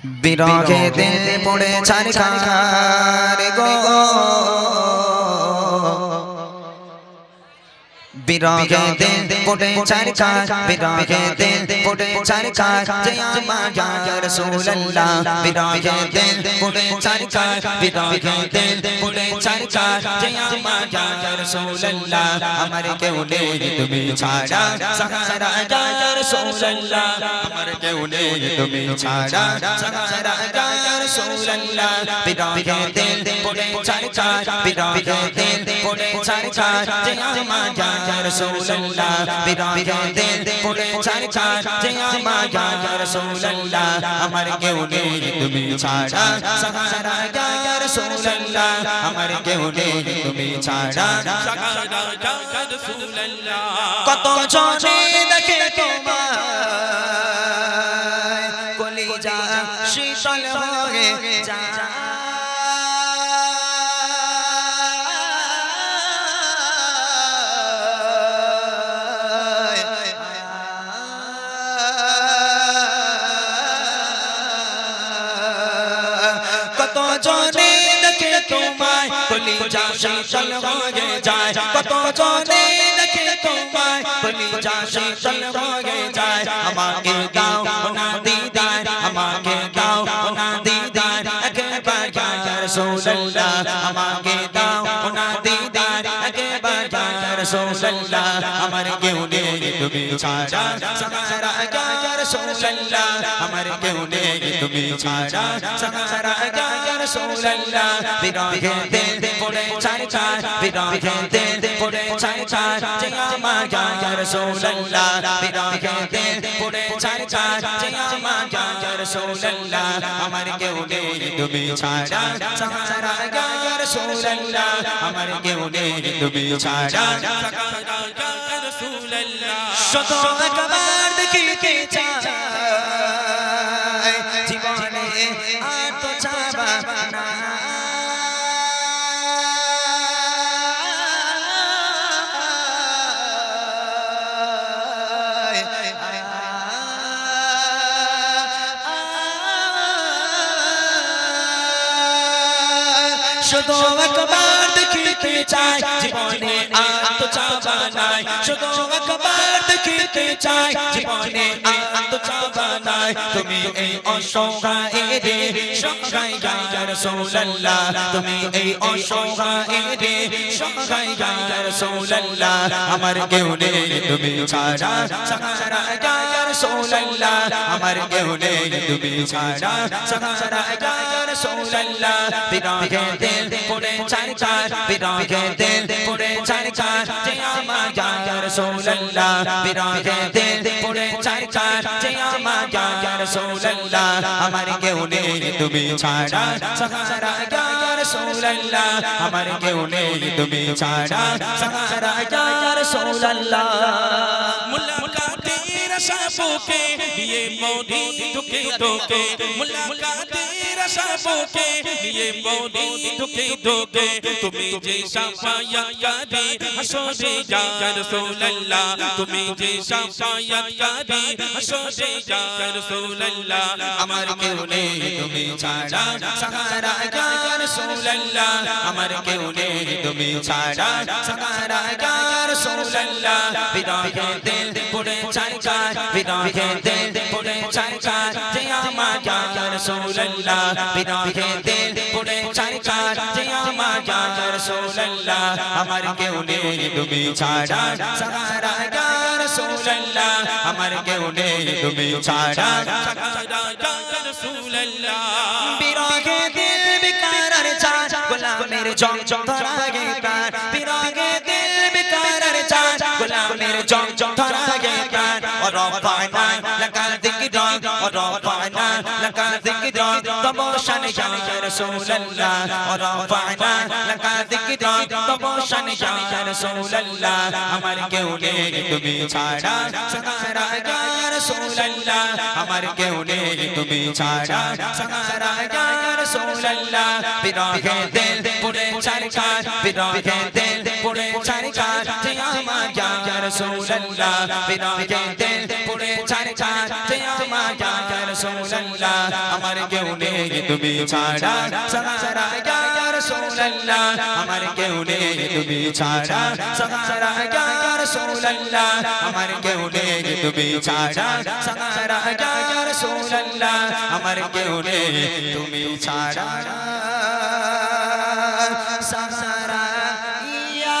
বিরহে দিল পড়ে ছারখার গো বিরহে দিল পড়ে ছারখার বিরহে দিল পড়ে ছারখার জয় আমার ইয়া রাসূলুল্লাহ বিরহে দিল পড়ে ছারখার বিরহে দিল পড়ে ছারখার জয় আমার ইয়া রাসূলুল্লাহ আমার কেউ নেই তুমি ছাড়া সাহারা ইয়া রাসূলুল্লাহ আমার কেউ নেই তুমি ছাড়া সাহারা ইয়া রাসূলুল্লাহ বিরহে দিল পড়ে ছারখার বিরহে দিল পড়ে ছারখার জয় আমার ইয়া রাসূলুল্লাহ বিরহে দিল পড়ে ছারখার জয় আমার ইয়া রাসূলুল্লাহ আমার কেউ নেই তুমি ছাড়া সাহারা ইয়া রাসূলুল্লাহ আমার কেউ নেই তুমি ছাড়া সাহারা ইয়া রাসূলুল্লাহ কত জনে দেখে তোমায় কলিজা শীতল হয়ে যায় কত জনে দেখে তোমায় কলিজা শীতল হয়ে যায় কত জনে দেখে তোমায় কলিজা শীতল হয়ে যায় আমাকে দাও না দিদার আমাকে দাও না দিদার একবার ইয়া রাসূলুল্লাহ আমাকে দাও না দিদার একবার ইয়া রাসূলুল্লাহ আমার কেউ নেই তুমি ছাড়া সাহারা ইয়া রাসূলুল্লাহ আমার কেউ নেই তুমি ছাড়া সাহারা ইয়া রাসূলুল্লাহ বিরহে দিল পড়ে ছারখার বিরহে দিল পড়ে ছারখার জয় আমার ইয়া রাসূলুল্লাহ বিরহে দিল পড়ে ছারখার জয় আমার ইয়া রাসূলুল্লাহ আমার কেউ নেই তুমি ছাড়া সাহারা ইয়া রাসূলুল্লাহ আমার কেউ নেই তুমি ছাড়া সাহারা ইয়া রাসূলুল্লাহ শত একবার দেখিতে চাই জীবনে আর তো চাবা না শুধু একবার দেখিতে চাই জীবনে আর তো চাবা নাই শুধু একবার দেখিতে চাই জীবনে আর তো চাবা নাই তুমি এই অসহায়েরে সহায় ইয়া রাসূলুল্লাহ তুমি এই অসহায়েরে সহায় ইয়া রাসূলুল্লাহ আমার কেউ নেই তুমি ছাড়া সাহারা ইয়া রাসূলুল্লাহ আমার কেউ নেই তুমি ছাড়া সাহারা ইয়া রাসূলুল্লাহ বিরহে দিল পড়ে ছারখার বিরহে দিল পড়ে ছারখার জয় আমার ইয়া রাসূলুল্লাহ বিরহে দিল পড়ে ছারখার জয় আমার ইয়া রাসূলুল্লাহ আমার কেউ নেই তুমি ছাড়া সাহারা ইয়া রাসূলুল্লাহ আমার কেউ নেই তুমি ছাড়া সাহারা ইয়া রাসূলুল্লাহ মুলাকাতের আশাকে নিয়ে মদি ধুকে ধুকে মুলাকাতের আশাকে নিয়ে মদি ধুকে ধুকে তুমি যে শাফায়াতকারী হাসরে ইয়া রাসূলুল্লাহ তুমি যে শাফায়াতকারী হাসরে ইয়া রাসূলুল্লাহ আমার কেউ নেই তুমি ছাড়া সাহারা ইয়া রাসূলুল্লাহ আমার কেউ নেই তুমি ছাড়া সাহারা ইয়া রাসূলুল্লাহ বিরহে দিল পড়ে ছারখার বিরহে দিল পড়ে ছারখার জয় আমার ইয়া রাসূলুল্লাহ বিরহে দিল পড়ে ছারখার জয় আমার ইয়া রাসূলুল্লাহ আমার কেউ নেই তুমি ছাড়া সাহারা ইয়া রাসূলুল্লাহ আমার কেউ নেই তুমি ছাড়া সাহারা ইয়া রাসূলুল্লাহ বিরহে দিল বিকারার চাঁদ গোলামের জং জং ধরা গে প্রাণ বিরহে দিল বিকারার চাঁদ গোলামের জং জং ধরা গে প্রাণ ورفعنا لك ذكرا ورفعنا لك ذكرا تبوشن يا رسول الله ورفعنا لك ذكرا দিতে তব শান ইয়া রাসূলুল্লাহ আমার কেউ নেই তুমি ছাড়া সাহারা ইয়া রাসূলুল্লাহ আমার কেউ নেই তুমি ছাড়া সাহারা ইয়া রাসূলুল্লাহ বিরহে দিল পুরে ছাড়কার বিরহে দিল পুরে ছাড়কার যে আমার ইয়া রাসূলুল্লাহ বিরহে দিল পুরে ছাড়কার যে আমার ইয়া রাসূলুল্লাহ আমার কেউ নেই তুমি ছাড়া সাহারা ইয়া রাসূলুল্লাহ আমার কেউ নেই তুমি ছাড়া সাহারা ইয়া রাসূলুল্লাহ আমার কেউ নেই তুমি ছাড়া সাহারা ইয়া রাসূলুল্লাহ আমার কেউ নেই তুমি ছাড়া সাহারা ইয়া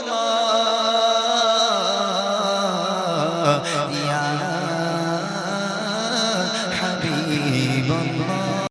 রাসূলুল্লাহ